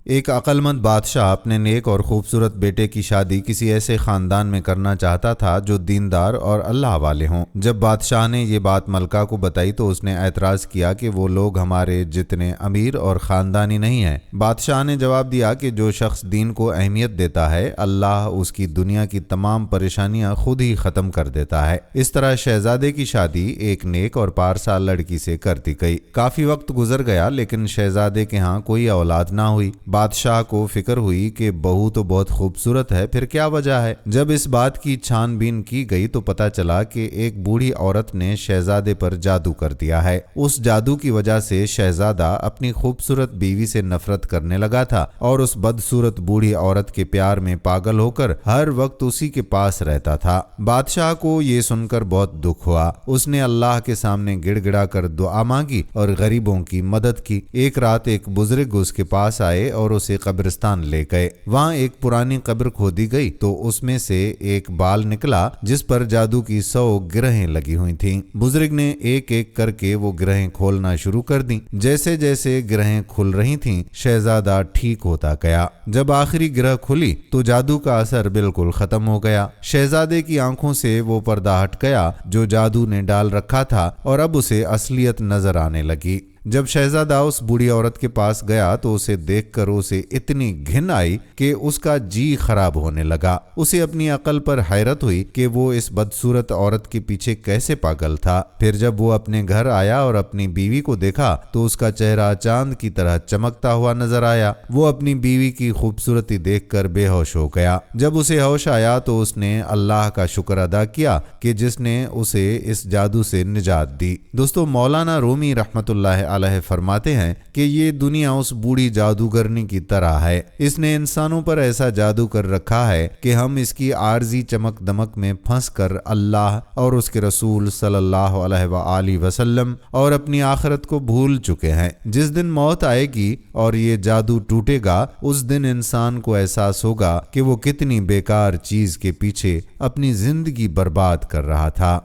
ایک عقلمند بادشاہ اپنے نیک اور خوبصورت بیٹے کی شادی کسی ایسے خاندان میں کرنا چاہتا تھا جو دیندار اور اللہ والے ہوں۔ جب بادشاہ نے یہ بات ملکہ کو بتائی تو اس نے اعتراض کیا کہ وہ لوگ ہمارے جتنے امیر اور خاندانی نہیں ہیں۔ بادشاہ نے جواب دیا کہ جو شخص دین کو اہمیت دیتا ہے، اللہ اس کی دنیا کی تمام پریشانیاں خود ہی ختم کر دیتا ہے۔ اس طرح شہزادے کی شادی ایک نیک اور پارسال لڑکی سے کر دی گئی۔ کافی وقت گزر گیا لیکن شہزادے کے ہاں کوئی اولاد نہ ہوئی۔ بادشاہ کو فکر ہوئی کہ بہو تو بہت خوبصورت ہے، پھر کیا وجہ ہے؟ جب اس بات کی چھان بین کی گئی تو پتہ چلا کہ ایک بوڑھی عورت نے شہزادے پر جادو کر دیا ہے۔ اس جادو کی وجہ سے شہزادہ اپنی خوبصورت بیوی سے نفرت کرنے لگا تھا اور اس بدصورت بوڑھی عورت کے پیار میں پاگل ہو کر ہر وقت اسی کے پاس رہتا تھا۔ بادشاہ کو یہ سن کر بہت دکھ ہوا۔ اس نے اللہ کے سامنے گڑ گڑا کر دعا مانگی اور غریبوں کی مدد کی۔ ایک رات ایک بزرگ اس کے پاس آئے اور اسے قبرستان لے گئے۔ وہاں ایک پرانی قبر کھودی گئی تو اس میں سے ایک بال نکلا جس پر جادو کی 100 گرہیں لگی ہوئی تھیں۔ بزرگ نے ایک ایک کر کے وہ گرہیں کھولنا شروع کر دیں۔ جیسے جیسے گرہیں کھل رہی تھیں شہزادہ ٹھیک ہوتا گیا۔ جب آخری گرہ کھلی تو جادو کا اثر بالکل ختم ہو گیا۔ شہزادے کی آنکھوں سے وہ پردہ ہٹ گیا جو جادو نے ڈال رکھا تھا اور اب اسے اصلیت نظر آنے لگی۔ جب شہزادہ اس بوڑھی عورت کے پاس گیا تو اسے دیکھ کر اسے اتنی گھن آئی کہ اس کا جی خراب ہونے لگا۔ اسے اپنی عقل پر حیرت ہوئی کہ وہ اس بدصورت عورت کے پیچھے کیسے پاگل تھا۔ پھر جب وہ اپنے گھر آیا اور اپنی بیوی کو دیکھا تو اس کا چہرہ چاند کی طرح چمکتا ہوا نظر آیا۔ وہ اپنی بیوی کی خوبصورتی دیکھ کر بے ہوش ہو گیا۔ جب اسے ہوش آیا تو اس نے اللہ کا شکر ادا کیا کہ جس نے اسے اس جادو سے نجات دی۔ دوستو، مولانا رومی رحمت اللہ علیہ فرماتے ہیں کہ یہ دنیا اس بوڑھی جادوگرنی کی طرح ہے۔ اس نے انسانوں پر ایسا جادو کر رکھا ہے کہ ہم اس کی عارضی چمک دمک میں پھنس کر اللہ اور اس کے رسول صلی اللہ علیہ وآلہ وسلم اور اپنی آخرت کو بھول چکے ہیں۔ جس دن موت آئے گی اور یہ جادو ٹوٹے گا، اس دن انسان کو احساس ہوگا کہ وہ کتنی بیکار چیز کے پیچھے اپنی زندگی برباد کر رہا تھا۔